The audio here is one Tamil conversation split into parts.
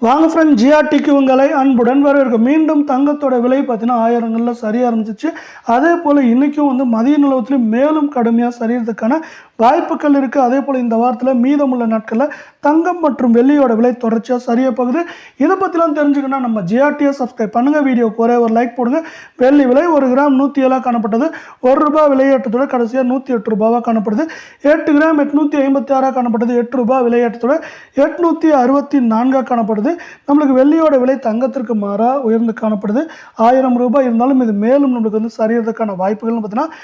வாங்க ஃப்ரெண்ட், ஜிஆர்டிக்கு உங்களை அன்புடன் வரவேற்கும். மீண்டும் தங்கத்தோட விலை பார்த்தீங்கன்னா ஆயிரங்களில் சரிய ஆரம்பிச்சிச்சு. அதே போல் இன்றைக்கும் மதிய நிலவரத்துலையும் மேலும் கடுமையாக சரியறதுக்கான வாய்ப்புகள் இருக்குது. அதே போல் இந்த வாரத்தில் மீதமுள்ள நாட்களில் தங்கம் மற்றும் வெள்ளியோட விலை தொடர்ச்சியாக சரிய போகுது. இதை பற்றிலாம் தெரிஞ்சுக்கணும்னா நம்ம ஜிஆர்டியை சப்ஸ்கிரைப் பண்ணுங்கள். வீடியோக்கு ஒரே ஒரு லைக் போடுங்க. வெள்ளி விலை 1 கிராம் 107 காணப்பட்டது. ₹1 விலையேற்றத்தோட கடைசியாக 108 ரூபாவாக காணப்படுது. 8 கிராம் 856 காணப்பட்டது. ₹8 விலையேற்றத்தோட 864 காணப்படுது. நம்மளுக்கு வெள்ளியோட விலை தங்கத்திற்கு மாறா உயர்ந்து காணப்படுது. ₹1000 இருந்தாலும் இது மேலும் நம்மளுக்கு சரியறதுக்கான வாய்ப்புகள்னு பார்த்தீங்கன்னா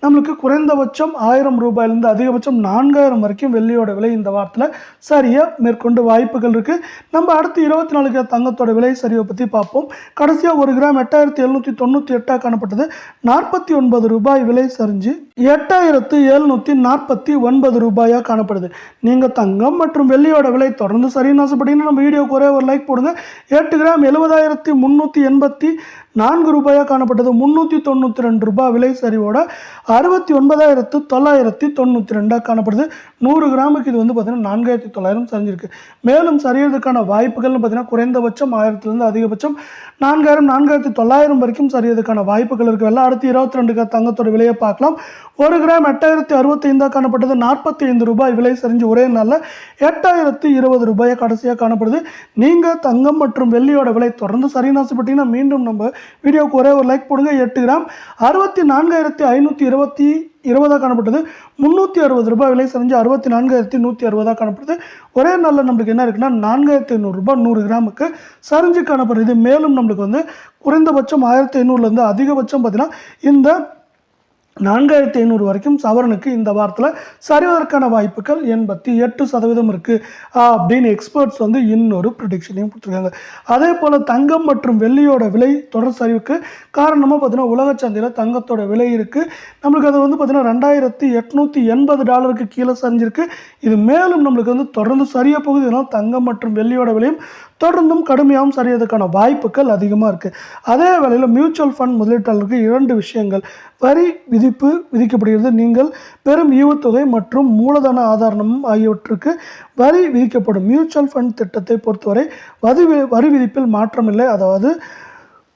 நம்மளுக்கு குறைந்தபட்சம் ₹1000 அதிகபட்சம் 4000 வரைக்கும் வெள்ளியோட விலை இந்த வாரத்தில் சரியாக மேற்கொண்டு வாய்ப்புகள் இருக்குது. நம்ம அடுத்து 24 தங்கத்தோட விலை சரிவை பற்றி பார்ப்போம். கடைசியாக 1 கிராம் 8798 காணப்பட்டது. ₹49 விலை சரிஞ்சு ₹8749 காணப்படுது. நீங்கள் தங்கம் மற்றும் வெள்ளியோட விலை தொடர்ந்து சரின்னு ஆசைப்பட்டீங்கன்னா நம்ம வீடியோக்கு ஒரே ஒரு லைக் போடுங்க. 8 கிராம் 70,384 காணப்பட்டது. ₹392 விலை சரிவோட ₹69,992 காணப்படுது. 100 கிராமுக்கு இது பார்த்தீங்கன்னா 4900 சரிஞ்சிருக்கு. மேலும் சரியறதுக்கான வாய்ப்புகள்னு பார்த்தீங்கன்னா குறைந்தபட்சம் 1000 அதிகபட்சம் 4000 4900 வரைக்கும் சரியறதுக்கான வாய்ப்புகள் இருக்கு. எல்லாம் அடுத்து 22 தங்கத்தோட விலையை பார்க்கலாம். 1 கிராம் 8065 காணப்பட்டது. ₹45 விலை சரிஞ்சு ஒரே நாளில் ₹8020 கடைசியாக காணப்படுது. நீங்கள் தங்கம் மற்றும் வெள்ளியோட விலை தொடர்ந்து சரின்னு ஆசைப்பட்டீங்கன்னா மீண்டும் நம்ம வீடியோக்கு ஒரே ஒரு லைக் போடுங்க. 8 கிராம் 64,520 காணப்பட்டது. ₹360 விலை சரிஞ்சு 64,160 காணப்படுது. ஒரே நாளில் நம்மளுக்கு என்ன இருக்குன்னா ₹4500 100 கிராமுக்கு சரிஞ்சு காணப்படுது. மேலும் நம்மளுக்கு குறைந்தபட்சம் 1500 அதிகபட்சம் பார்த்தீங்கன்னா இந்த 4500 வரைக்கும் சவரனுக்கு இந்த வாரத்தில் சரிவதற்கான வாய்ப்புகள் 88% இருக்குது அப்படின்னு எக்ஸ்பர்ட்ஸ் இன்னொரு ப்ரிடிக்ஷனையும் கொடுத்துருக்காங்க. அதே போல் தங்கம் மற்றும் வெள்ளியோட விலை தொடர் சரிவுக்கு காரணமாக பார்த்தீங்கன்னா உலக சந்தையில் தங்கத்தோட விலை இருக்குது. நம்மளுக்கு அது பார்த்தீங்கன்னா $2880 கீழே சரிஞ்சிருக்கு. இது மேலும் நம்மளுக்கு தொடர்ந்து சரிய போகுது. இதனால் தங்கம் மற்றும் வெள்ளியோட விலையும் தொடர்ந்தும் கடுமையாகவும் சரியறதுக்கான வாய்ப்புகள் அதிகமாக இருக்குது. அதே வேளையில் மியூச்சுவல் ஃபண்ட் முதலீட்டாளருக்கு 2 விஷயங்கள் வரி விதிப்பு விதிக்கப்படுகிறது. நீங்கள் பெரும் ஈவுத்தொகை மற்றும் மூலதன ஆதாரம் ஆகியவற்றுக்கு வரி விதிக்கப்படும். மியூச்சுவல் ஃபண்ட் திட்டத்தை பொறுத்தவரை வரி விதிப்பில் மாற்றமில்லை. அதாவது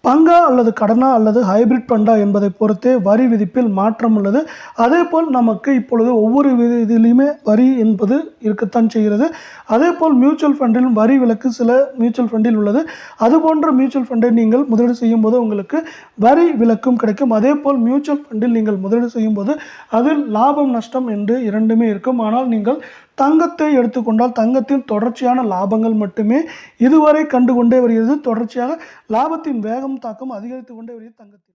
பங்கா அல்லது கடனா அல்லது ஹைபிரிட் ஃபண்டா என்பதை பொறுத்தே வரி விதிப்பில் மாற்றம் உள்ளது. அதே போல் நமக்கு இப்பொழுது ஒவ்வொரு இதிலையுமே வரி என்பது இருக்கத்தான் செய்கிறது. அதே போல் மியூச்சுவல் ஃபண்டிலும் வரி விலக்கு சில மியூச்சுவல் ஃபண்டில் உள்ளது. அதுபோன்ற மியூச்சுவல் ஃபண்டை நீங்கள் முதலீடு செய்யும் போது உங்களுக்கு வரி விலக்கும் கிடைக்கும். அதே போல் மியூச்சுவல் ஃபண்டில் நீங்கள் முதலீடு செய்யும் போது அதில் லாபம் நஷ்டம் என்று இரண்டுமே இருக்கும். ஆனால் நீங்கள் தங்கத்தை எடுத்துக்கொண்டால் தங்கத்தில் தொடர்ச்சியான லாபங்கள் மட்டுமே இதுவரை கண்டு கொண்டே வருகிறது. தொடர்ச்சியாக லாபத்தின் வேகம் தாக்கம் அதிகரித்து கொண்டே வருகிறது தங்கத்தில்.